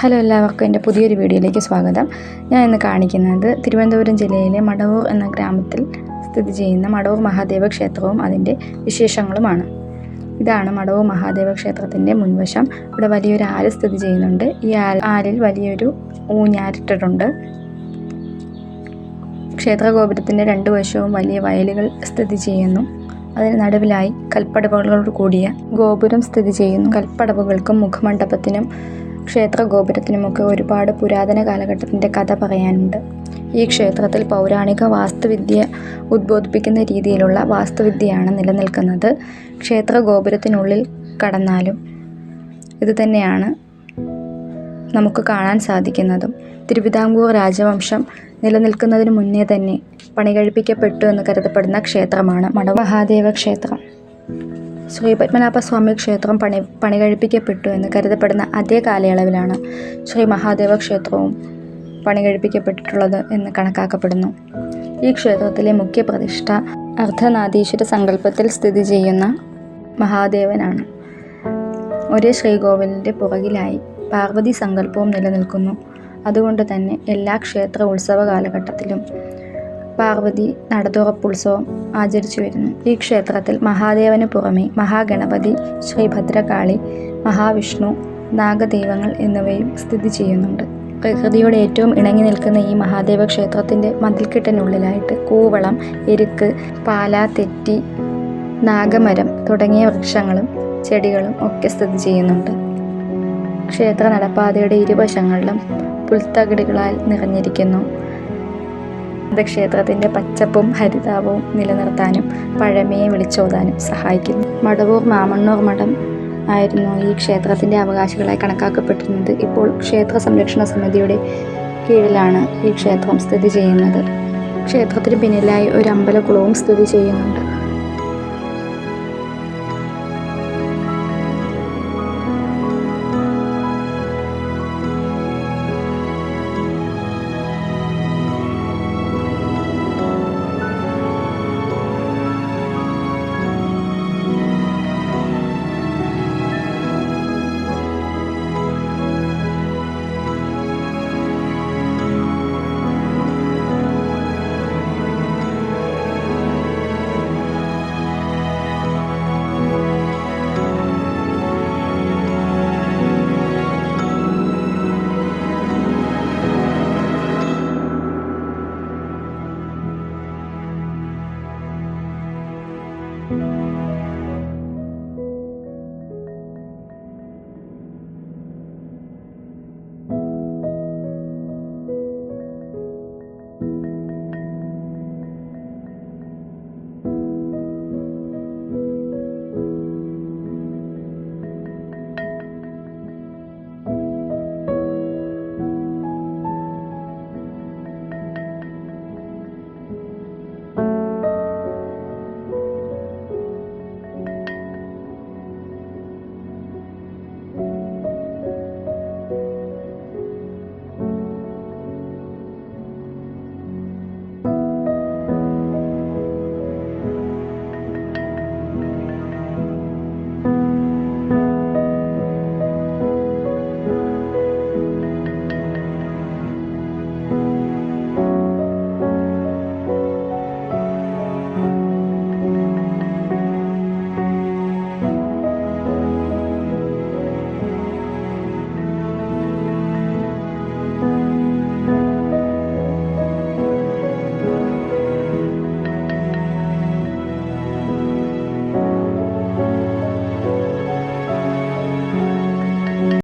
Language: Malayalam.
ഹലോ, എല്ലാവർക്കും എൻ്റെ പുതിയൊരു വീഡിയോയിലേക്ക് സ്വാഗതം. ഞാൻ ഇന്ന് കാണിക്കുന്നത് തിരുവനന്തപുരം ജില്ലയിലെ മടവൂർ എന്ന ഗ്രാമത്തിൽ സ്ഥിതി ചെയ്യുന്ന മടവൂർ മഹാദേവ ക്ഷേത്രവും അതിൻ്റെ വിശേഷങ്ങളുമാണ്. ഇതാണ് മടവൂർ മഹാദേവ ക്ഷേത്രത്തിൻ്റെ മുൻവശം. ഇവിടെ വലിയൊരു ആല് സ്ഥിതി ചെയ്യുന്നുണ്ട്. ഈ ആലിൽ വലിയൊരു ഊഞ്ഞാലിട്ടിട്ടുണ്ട്. ക്ഷേത്രഗോപുരത്തിൻ്റെ രണ്ട് വശവും വലിയ വയലുകൾ സ്ഥിതി ചെയ്യുന്നു. അതിന് നടുവിലായി കൽപ്പടവുകളോട് കൂടിയ ഗോപുരം സ്ഥിതി ചെയ്യുന്നു. കൽപ്പടവുകൾക്കും മുഖമണ്ഡപത്തിനും ക്ഷേത്ര ഗോപുരത്തിനുമൊക്കെ ഒരുപാട് പുരാതന കാലഘട്ടത്തിൻ്റെ കഥ പറയാനുണ്ട്. ഈ ക്ഷേത്രത്തിൽ പൗരാണിക വാസ്തുവിദ്യ ഉദ്ബോധിപ്പിക്കുന്ന രീതിയിലുള്ള വാസ്തുവിദ്യയാണ് നിലനിൽക്കുന്നത്. ക്ഷേത്ര ഗോപുരത്തിനുള്ളിൽ കടന്നാലും ഇതുതന്നെയാണ് നമുക്ക് കാണാൻ സാധിക്കുന്നതും. തിരുവിതാംകൂർ രാജവംശം നിലനിൽക്കുന്നതിന് മുന്നേ തന്നെ പണികഴിപ്പിക്കപ്പെട്ടു എന്ന് കരുതപ്പെടുന്ന ക്ഷേത്രമാണ് മടവൂർ മഹാദേവ ക്ഷേത്രം. ശ്രീ പത്മനാഭസ്വാമി ക്ഷേത്രം പണികഴിപ്പിക്കപ്പെട്ടു എന്ന് കരുതപ്പെടുന്ന അതേ കാലയളവിലാണ് ശ്രീ മഹാദേവ ക്ഷേത്രവും പണികഴിപ്പിക്കപ്പെട്ടിട്ടുള്ളത് എന്ന് കണക്കാക്കപ്പെടുന്നു. ഈ ക്ഷേത്രത്തിലെ മുഖ്യ പ്രതിഷ്ഠ അർദ്ധനാദീശ്വര സങ്കല്പത്തിൽ സ്ഥിതി ചെയ്യുന്ന മഹാദേവനാണ്. ഒരേ ശ്രീകോവിലിൻ്റെ പുറകിലായി പാർവതി സങ്കല്പവും നിലനിൽക്കുന്നു. അതുകൊണ്ട് തന്നെ എല്ലാ ക്ഷേത്ര ഉത്സവ കാലഘട്ടത്തിലും പാർവതി നടതുറപ്പുത്സവം ആചരിച്ചു വരുന്നു. ഈ ക്ഷേത്രത്തിൽ മഹാദേവന് പുറമെ മഹാഗണപതി, ശ്രീഭദ്രകാളി, മഹാവിഷ്ണു, നാഗദൈവങ്ങൾ എന്നിവയും സ്ഥിതി ചെയ്യുന്നുണ്ട്. പ്രകൃതിയോട് ഏറ്റവും ഇണങ്ങി നിൽക്കുന്ന ഈ മഹാദേവ ക്ഷേത്രത്തിൻ്റെ മതിൽക്കെട്ടിനുള്ളിലായിട്ട് കൂവളം, എരുക്ക്, പാല, തെറ്റി, നാഗമരം തുടങ്ങിയ വൃക്ഷങ്ങളും ചെടികളും ഒക്കെ സ്ഥിതി ചെയ്യുന്നുണ്ട്. ക്ഷേത്ര നടപ്പാതയുടെ ഇരുവശങ്ങളിലും പുൽത്തകിടികളാൽ നിറഞ്ഞിരിക്കുന്നു. ക്ഷേത്രത്തിൻ്റെ പച്ചപ്പും ഹരിതാപവും നിലനിർത്താനും പഴമയെ വിളിച്ചോതാനും സഹായിക്കുന്നു. മടവൂർ മാമണ്ണൂർ മഠം ആയിരുന്നു ഈ ക്ഷേത്രത്തിൻ്റെ അവകാശികളായി കണക്കാക്കപ്പെട്ടിരുന്നത്. ഇപ്പോൾ ക്ഷേത്ര സംരക്ഷണ സമിതിയുടെ കീഴിലാണ് ഈ ക്ഷേത്രം സ്ഥിതി ചെയ്യുന്നത്. ക്ഷേത്രത്തിന് പിന്നിലായി ഒരു അമ്പലക്കുളവും സ്ഥിതി ചെയ്യുന്നുണ്ട്.